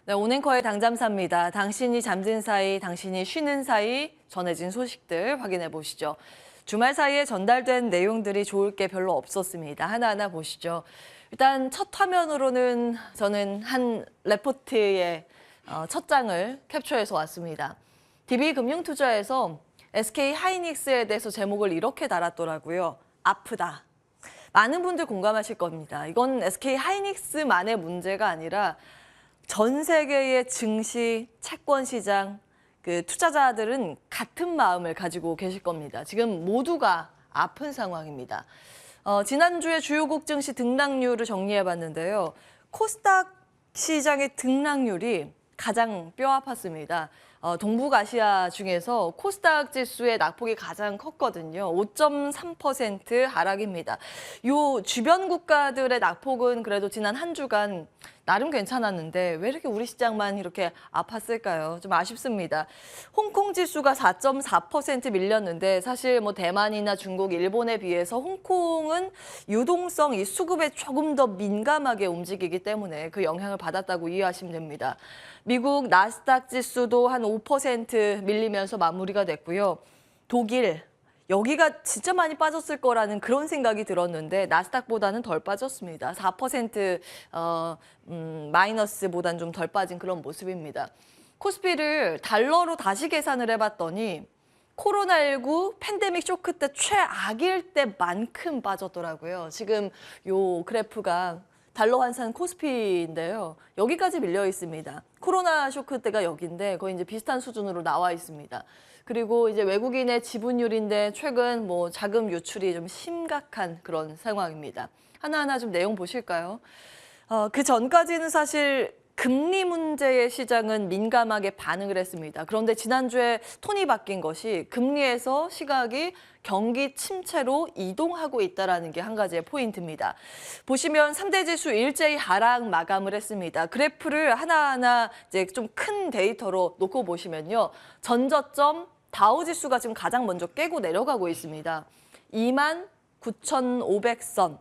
네, 온앵커의 당잠사입니다. 당신이 잠든 사이, 당신이 쉬는 사이 전해진 소식들 확인해 보시죠. 주말 사이에 전달된 내용들이 좋을 게 별로 없었습니다. 하나하나 보시죠. 일단 첫 화면으로는 저는 한 레포트의 첫 장을 캡처해서 왔습니다. DB금융투자에서 SK 하이닉스에 대해서 제목을 이렇게 달았더라고요. 아프다. 많은 분들 공감하실 겁니다. 이건 SK 하이닉스만의 문제가 아니라 전 세계의 증시, 채권 시장, 그 투자자들은 같은 마음을 가지고 계실 겁니다. 지금 모두가 아픈 상황입니다. 지난주에 주요국 증시 등락률을 정리해봤는데요. 코스닥 시장의 등락률이 가장 뼈 아팠습니다. 동북아시아 중에서 코스닥 지수의 낙폭이 가장 컸거든요. 5.3% 하락입니다. 요 주변 국가들의 낙폭은 그래도 지난 한 주간 나름 괜찮았는데 왜 이렇게 우리 시장만 이렇게 아팠을까요? 좀 아쉽습니다. 홍콩 지수가 4.4% 밀렸는데 사실 뭐 대만이나 중국, 일본에 비해서 홍콩은 유동성, 이 수급에 조금 더 민감하게 움직이기 때문에 그 영향을 받았다고 이해하시면 됩니다. 미국 나스닥 지수도 한 5% 밀리면서 마무리가 됐고요. 독일, 여기가 진짜 많이 빠졌을 거라는 그런 생각이 들었는데 나스닥보다는 덜 빠졌습니다. 4% 마이너스보다는 좀 덜 빠진 그런 모습입니다. 코스피를 달러로 다시 계산을 해봤더니 코로나19 팬데믹 쇼크 때 최악일 때만큼 빠졌더라고요. 지금 요 그래프가 달러 환산 코스피인데요. 여기까지 밀려 있습니다. 코로나 쇼크 때가 여기인데 거의 이제 비슷한 수준으로 나와 있습니다. 그리고 이제 외국인의 지분율인데 최근 뭐 자금 유출이 좀 심각한 그런 상황입니다. 하나하나 좀 내용 보실까요? 그 전까지는 사실 금리 문제의 시장은 민감하게 반응을 했습니다. 그런데 지난주에 톤이 바뀐 것이 금리에서 시각이 경기 침체로 이동하고 있다는 게 한 가지의 포인트입니다. 보시면 3대 지수 일제히 하락 마감을 했습니다. 그래프를 하나하나 이제 좀 큰 데이터로 놓고 보시면요. 전저점 다우지수가 지금 가장 먼저 깨고 내려가고 있습니다. 29,500선.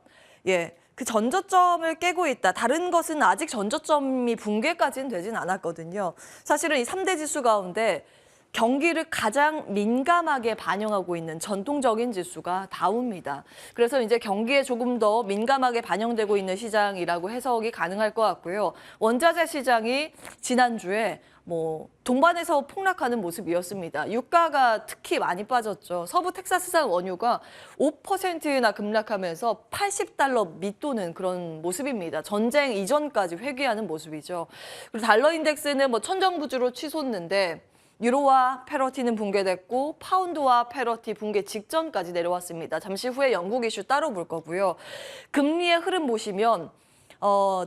예. 그 전저점을 깨고 있다. 다른 것은 아직 전저점이 붕괴까지는 되진 않았거든요. 사실은 이 3대 지수 가운데 경기를 가장 민감하게 반영하고 있는 전통적인 지수가 다우입니다. 그래서 이제 경기에 조금 더 민감하게 반영되고 있는 시장이라고 해석이 가능할 것 같고요. 원자재 시장이 지난주에 뭐 동반해서 폭락하는 모습이었습니다. 유가가 특히 많이 빠졌죠. 서부 텍사스산 원유가 5%나 급락하면서 $80 밑도는 그런 모습입니다. 전쟁 이전까지 회귀하는 모습이죠. 그리고 달러 인덱스는 뭐 천정부주로 치솟는데 유로와 패러티는 붕괴됐고 파운드와 패러티 붕괴 직전까지 내려왔습니다. 잠시 후에 영국 이슈 따로 볼 거고요. 금리의 흐름 보시면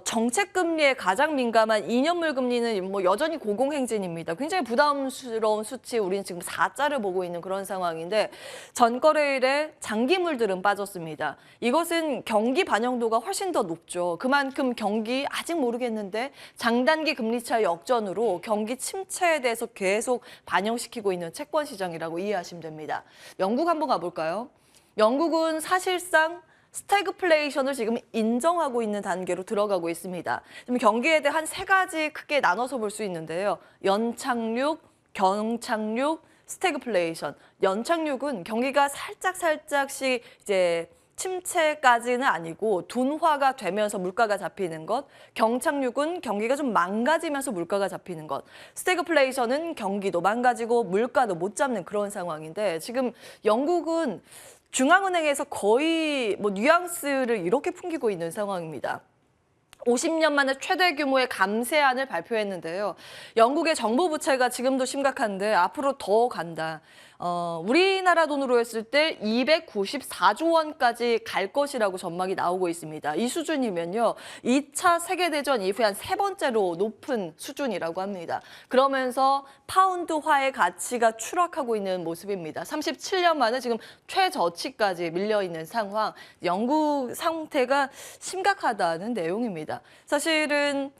정책 금리에 가장 민감한 2년물 금리는 뭐 여전히 고공행진입니다. 굉장히 부담스러운 수치, 우리는 지금 4자를 보고 있는 그런 상황인데 전거래일에 장기물들은 빠졌습니다. 이것은 경기 반영도가 훨씬 더 높죠. 그만큼 경기 아직 모르겠는데 장단기 금리 차 역전으로 경기 침체에 대해서 계속 반영시키고 있는 채권 시장이라고 이해하시면 됩니다. 영국 한번 가볼까요? 영국은 사실상 스태그플레이션을 지금 인정하고 있는 단계로 들어가고 있습니다. 지금 경기에 대해 한 세 가지 크게 나눠서 볼 수 있는데요. 연착륙, 경착륙, 스태그플레이션. 연착륙은 경기가 살짝씩 이제 침체까지는 아니고 둔화가 되면서 물가가 잡히는 것, 경착륙은 경기가 좀 망가지면서 물가가 잡히는 것, 스태그플레이션은 경기도 망가지고 물가도 못 잡는 그런 상황인데 지금 영국은 중앙은행에서 거의 뭐 뉘앙스를 이렇게 풍기고 있는 상황입니다. 50년 만에 최대 규모의 감세안을 발표했는데요. 영국의 정부 부채가 지금도 심각한데 앞으로 더 간다. 우리나라 돈으로 했을 때 294조 원까지 갈 것이라고 전망이 나오고 있습니다. 이 수준이면요. 2차 세계대전 이후에 한 세 번째로 높은 수준이라고 합니다. 그러면서 파운드화의 가치가 추락하고 있는 모습입니다. 37년 만에 지금 최저치까지 밀려있는 상황. 영국 상태가 심각하다는 내용입니다. 사실은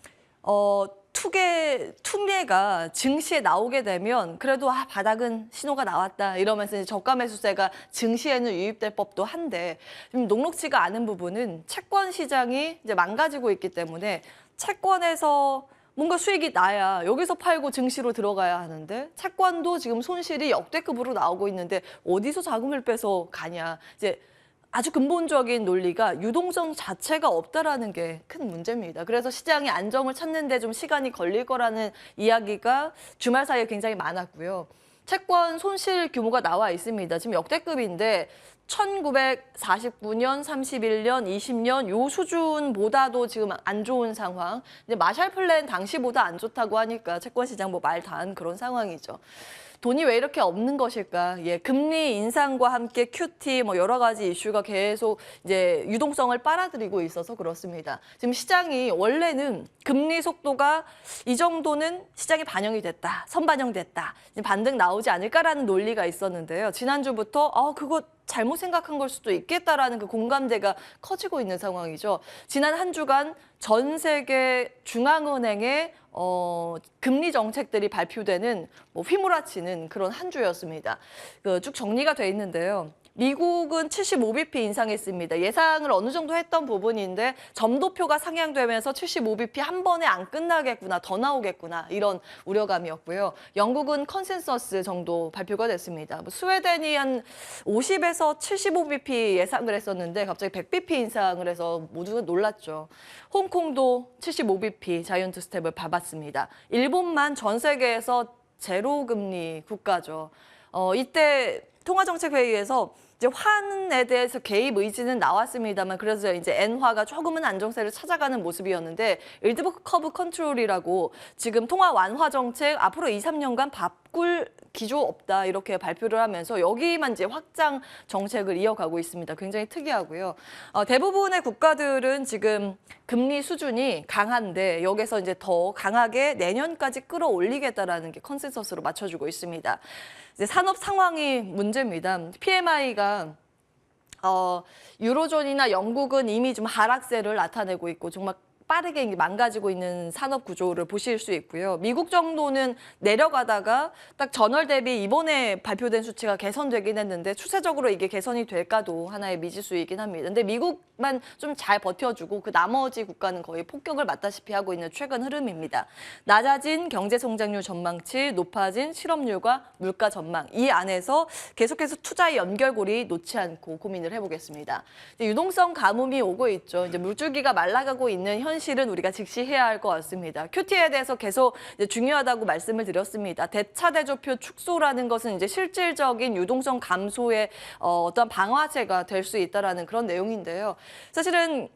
투매가 증시에 나오게 되면 그래도 바닥은 신호가 나왔다 이러면서 이제 저가 매수세가 증시에는 유입될 법도 한데 좀 녹록지가 않은 부분은 채권 시장이 이제 망가지고 있기 때문에 채권에서 뭔가 수익이 나야 여기서 팔고 증시로 들어가야 하는데 채권도 지금 손실이 역대급으로 나오고 있는데 어디서 자금을 빼서 가냐. 이제 아주 근본적인 논리가 유동성 자체가 없다라는 게 큰 문제입니다. 그래서 시장이 안정을 찾는 데 좀 시간이 걸릴 거라는 이야기가 주말 사이에 굉장히 많았고요. 채권 손실 규모가 나와 있습니다. 지금 역대급인데 1949년, 31년, 20년 요 수준보다도 지금 안 좋은 상황. 이제 마샬 플랜 당시보다 안 좋다고 하니까 채권 시장 뭐 말 다 한 그런 상황이죠. 돈이 왜 이렇게 없는 것일까? 예, 금리 인상과 함께 QT 뭐 여러 가지 이슈가 계속 이제 유동성을 빨아들이고 있어서 그렇습니다. 지금 시장이 원래는 금리 속도가 이 정도는 시장에 반영이 됐다, 선반영됐다, 이제 반등 나오지 않을까라는 논리가 있었는데요. 지난주부터 그거 잘못 생각한 걸 수도 있겠다라는 그 공감대가 커지고 있는 상황이죠. 지난 한 주간 전 세계 중앙은행의 금리 정책들이 발표되는 휘몰아치는 그런 한 주였습니다. 쭉 정리가 돼 있는데요. 미국은 75bp 인상했습니다. 예상을 어느 정도 했던 부분인데 점도표가 상향되면서 75bp 한 번에 안 끝나겠구나, 더 나오겠구나 이런 우려감이었고요. 영국은 컨센서스 정도 발표가 됐습니다. 스웨덴이 한 50에서 75bp 예상을 했었는데 갑자기 100bp 인상을 해서 모두가 놀랐죠. 홍콩도 75bp 자이언트 스텝을 밟았습니다. 일본만 전 세계에서 제로 금리 국가죠. 이때 통화정책회의에서 이제 환에 대해서 개입 의지는 나왔습니다만 그래서 이제 엔화가 조금은 안정세를 찾아가는 모습이었는데 일드 커브 컨트롤이라고 지금 통화 완화 정책 앞으로 2, 3년간 바꿀 기조 없다 이렇게 발표를 하면서 여기만 이제 확장 정책을 이어가고 있습니다. 굉장히 특이하고요. 대부분의 국가들은 지금 금리 수준이 강한데 여기서 이제 더 강하게 내년까지 끌어올리겠다라는 게 컨센서스로 맞춰주고 있습니다. 이제 산업 상황이 문제입니다. PMI가 유로존이나 영국은 이미 좀 하락세를 나타내고 있고 정말 빠르게 망가지고 있는 산업 구조를 보실 수 있고요. 미국 정도는 내려가다가 딱 전월 대비 이번에 발표된 수치가 개선되긴 했는데 추세적으로 이게 개선이 될까도 하나의 미지수이긴 합니다. 근데 미국만 좀 잘 버텨주고 그 나머지 국가는 거의 폭격을 맞다시피 하고 있는 최근 흐름입니다. 낮아진 경제 성장률 전망치, 높아진 실업률과 물가 전망 이 안에서 계속해서 투자의 연결고리 놓지 않고 고민을 해보겠습니다. 유동성 가뭄이 오고 있죠. 이제 물줄기가 말라가고 있는 현실은 우리가 직시해야 할 것 같습니다. QT에 대해서 계속 이제 중요하다고 말씀을 드렸습니다. 대차대조표 축소라는 것은 이제 실질적인 유동성 감소의 어떤 방아쇠가 될 수 있다라는 그런 내용인데요. 사실은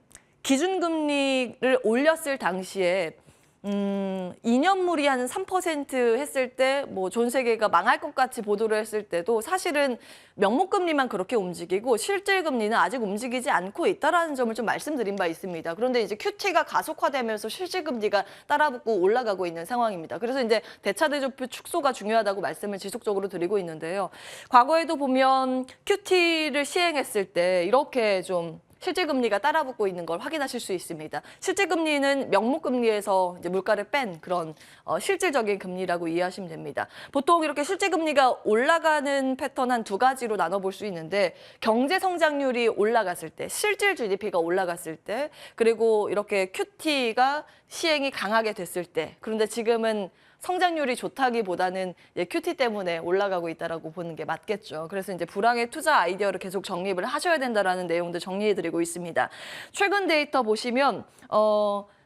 기준금리를 올렸을 당시에 2년물이 한 3% 했을 때 뭐 전 세계가 망할 것 같이 보도를 했을 때도 사실은 명목금리만 그렇게 움직이고 실질금리는 아직 움직이지 않고 있다라는 점을 좀 말씀드린 바 있습니다. 그런데 이제 QT가 가속화되면서 실질금리가 따라붙고 올라가고 있는 상황입니다. 그래서 이제 대차대조표 축소가 중요하다고 말씀을 지속적으로 드리고 있는데요. 과거에도 보면 QT를 시행했을 때 이렇게 좀 실질금리가 따라붙고 있는 걸 확인하실 수 있습니다. 실질금리는 명목금리에서 이제 물가를 뺀 그런 실질적인 금리라고 이해하시면 됩니다. 보통 이렇게 실질금리가 올라가는 패턴 한 두 가지로 나눠볼 수 있는데 경제 성장률이 올라갔을 때, 실질 GDP가 올라갔을 때, 그리고 이렇게 QT가 시행이 강하게 됐을 때. 그런데 지금은 성장률이 좋다기보다는 QT 때문에 올라가고 있다라고 보는 게 맞겠죠. 그래서 이제 불황의 투자 아이디어를 계속 정립을 하셔야 된다라는 내용도 정리해드리고 있습니다. 최근 데이터 보시면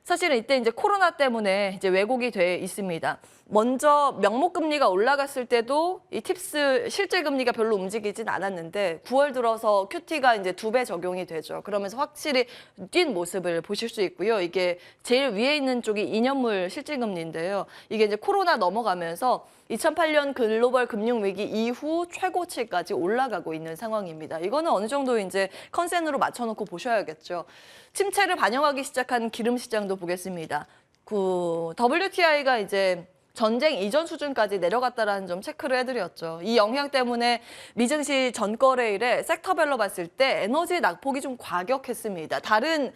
사실은 이때 이제 코로나 때문에 이제 왜곡이 돼 있습니다. 먼저 명목금리가 올라갔을 때도 이 팁스 실질금리가 별로 움직이진 않았는데 9월 들어서 QT가 이제 2배 적용이 되죠. 그러면서 확실히 뛴 모습을 보실 수 있고요. 이게 제일 위에 있는 쪽이 2년물 실질금리인데요. 이게 이제 코로나 넘어가면서 2008년 글로벌 금융위기 이후 최고치까지 올라가고 있는 상황입니다. 이거는 어느 정도 이제 컨센으로 맞춰놓고 보셔야겠죠. 침체를 반영하기 시작한 기름 시장도 보겠습니다. WTI가 이제 전쟁 이전 수준까지 내려갔다라는 점 체크를 해드렸죠. 이 영향 때문에 미증시 전거래일에 섹터별로 봤을 때 에너지 낙폭이 좀 과격했습니다. 다른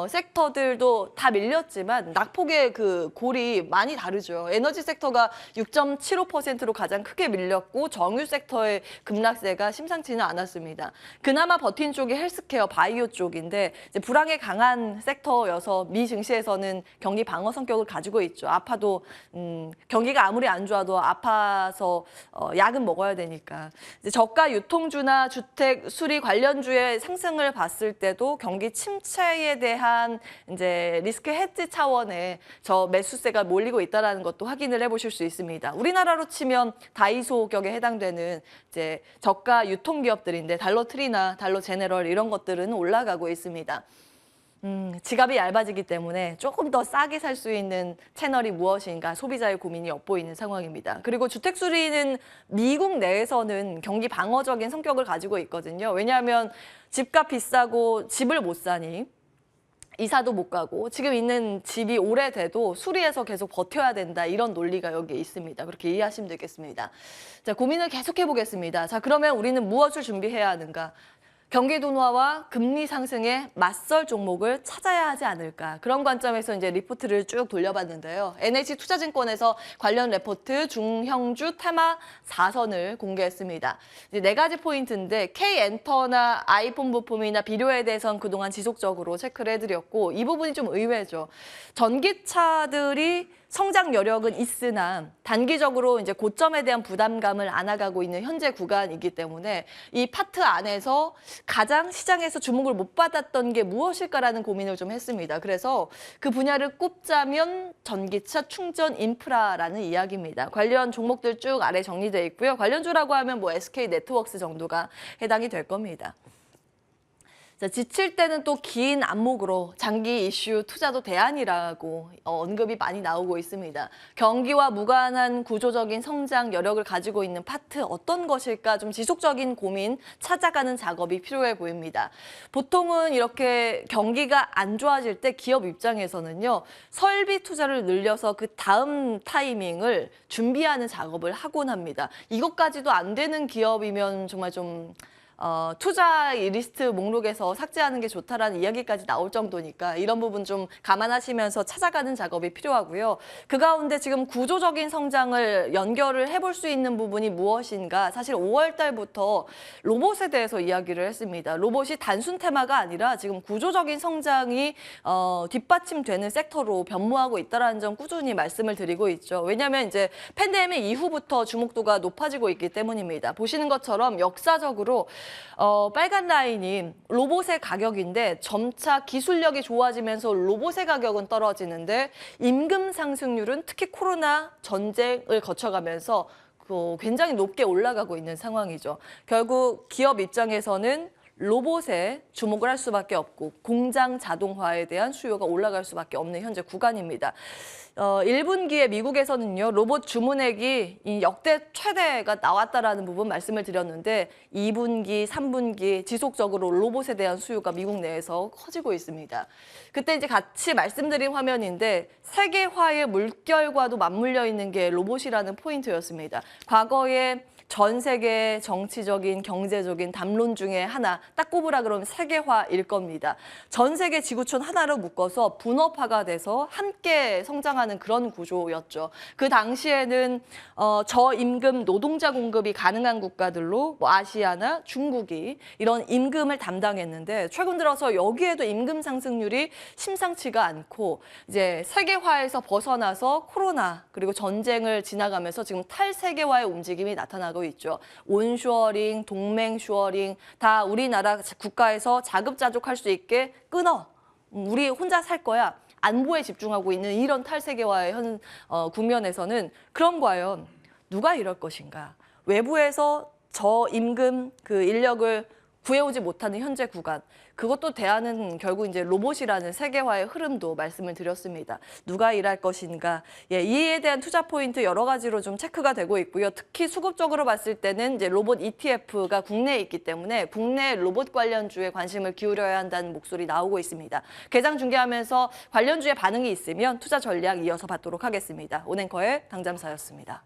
섹터들도 다 밀렸지만 낙폭의 그 골이 많이 다르죠. 에너지 섹터가 6.75%로 가장 크게 밀렸고 정유 섹터의 급락세가 심상치는 않았습니다. 그나마 버틴 쪽이 헬스케어, 바이오 쪽인데 이제 불황에 강한 섹터여서 미 증시에서는 경기 방어 성격을 가지고 있죠. 아파도 경기가 아무리 안 좋아도 아파서 약은 먹어야 되니까. 이제 저가 유통주나 주택 수리 관련주의 상승을 봤을 때도 경기 침체에 대한 이제 리스크 헤지 차원의 저 매수세가 몰리고 있다는 것도 확인을 해보실 수 있습니다. 우리나라로 치면 다이소 격에 해당되는 이제 저가 유통 기업들인데 달러트리나 달러제네럴 이런 것들은 올라가고 있습니다. 지갑이 얇아지기 때문에 조금 더 싸게 살 수 있는 채널이 무엇인가 소비자의 고민이 엿보이는 상황입니다. 그리고 주택 수리는 미국 내에서는 경기 방어적인 성격을 가지고 있거든요. 왜냐하면 집값 비싸고 집을 못 사니 이사도 못 가고 지금 있는 집이 오래돼도 수리해서 계속 버텨야 된다 이런 논리가 여기에 있습니다. 그렇게 이해하시면 되겠습니다. 자, 고민을 계속해 보겠습니다. 자, 그러면 우리는 무엇을 준비해야 하는가? 경기 둔화와 금리 상승에 맞설 종목을 찾아야 하지 않을까. 그런 관점에서 이제 리포트를 쭉 돌려봤는데요. NH투자증권에서 관련 레포트 중형주 테마 4선을 공개했습니다. 이제 4가지 포인트인데 K엔터나 아이폰 부품이나 비료에 대해서는 그동안 지속적으로 체크를 해드렸고 이 부분이 좀 의외죠. 전기차들이 성장 여력은 있으나 단기적으로 이제 고점에 대한 부담감을 안아가고 있는 현재 구간이기 때문에 이 파트 안에서 가장 시장에서 주목을 못 받았던 게 무엇일까라는 고민을 좀 했습니다. 그래서 그 분야를 꼽자면 전기차 충전 인프라라는 이야기입니다. 관련 종목들 쭉 아래 정리되어 있고요. 관련주라고 하면 뭐 SK네트워크스 정도가 해당이 될 겁니다. 자, 지칠 때는 또 긴 안목으로 장기 이슈 투자도 대안이라고 언급이 많이 나오고 있습니다. 경기와 무관한 구조적인 성장 여력을 가지고 있는 파트 어떤 것일까 좀 지속적인 고민 찾아가는 작업이 필요해 보입니다. 보통은 이렇게 경기가 안 좋아질 때 기업 입장에서는요. 설비 투자를 늘려서 그 다음 타이밍을 준비하는 작업을 하곤 합니다. 이것까지도 안 되는 기업이면 정말 좀 투자 리스트 목록에서 삭제하는 게 좋다라는 이야기까지 나올 정도니까 이런 부분 좀 감안하시면서 찾아가는 작업이 필요하고요. 그 가운데 지금 구조적인 성장을 연결을 해볼 수 있는 부분이 무엇인가 사실 5월 달부터 로봇에 대해서 이야기를 했습니다. 로봇이 단순 테마가 아니라 지금 구조적인 성장이 뒷받침되는 섹터로 변모하고 있다는 점 꾸준히 말씀을 드리고 있죠. 왜냐하면 이제 팬데믹 이후부터 주목도가 높아지고 있기 때문입니다. 보시는 것처럼 역사적으로 빨간 라인이 로봇의 가격인데 점차 기술력이 좋아지면서 로봇의 가격은 떨어지는데 임금 상승률은 특히 코로나 전쟁을 거쳐가면서 굉장히 높게 올라가고 있는 상황이죠. 결국 기업 입장에서는 로봇에 주목을 할 수밖에 없고 공장 자동화에 대한 수요가 올라갈 수밖에 없는 현재 구간입니다. 1분기에 미국에서는요. 로봇 주문액이 역대 최대가 나왔다라는 부분 말씀을 드렸는데 2분기, 3분기 지속적으로 로봇에 대한 수요가 미국 내에서 커지고 있습니다. 그때 이제 같이 말씀드린 화면인데 세계화의 물결과도 맞물려 있는 게 로봇이라는 포인트였습니다. 과거에 전 세계 정치적인, 경제적인 담론 중에 하나 딱 꼽으라 그러면 세계화일 겁니다. 전 세계 지구촌 하나로 묶어서 분업화가 돼서 함께 성장하는 그런 구조였죠. 그 당시에는 저임금 노동자 공급이 가능한 국가들로 뭐 아시아나 중국이 이런 임금을 담당했는데 최근 들어서 여기에도 임금 상승률이 심상치가 않고 이제 세계화에서 벗어나서 코로나 그리고 전쟁을 지나가면서 지금 탈세계화의 움직임이 나타나고 있죠. 온쇼어링, 동맹 쇼어링 다 우리나라 국가에서 자급자족할 수 있게 끊어. 우리 혼자 살 거야. 안보에 집중하고 있는 이런 탈세계화의 국면에서는 그럼 과연 누가 이럴 것인가? 외부에서 저임금 그 인력을 구해오지 못하는 현재 구간, 그것도 대안은 결국 이제 로봇이라는 세계화의 흐름도 말씀을 드렸습니다. 누가 일할 것인가, 이에 대한 투자 포인트 여러 가지로 좀 체크가 되고 있고요. 특히 수급적으로 봤을 때는 이제 로봇 ETF가 국내에 있기 때문에 국내 로봇 관련주에 관심을 기울여야 한다는 목소리 나오고 있습니다. 개장 중계하면서 관련주에 반응이 있으면 투자 전략 이어서 받도록 하겠습니다. 오냉커의 당잠사였습니다.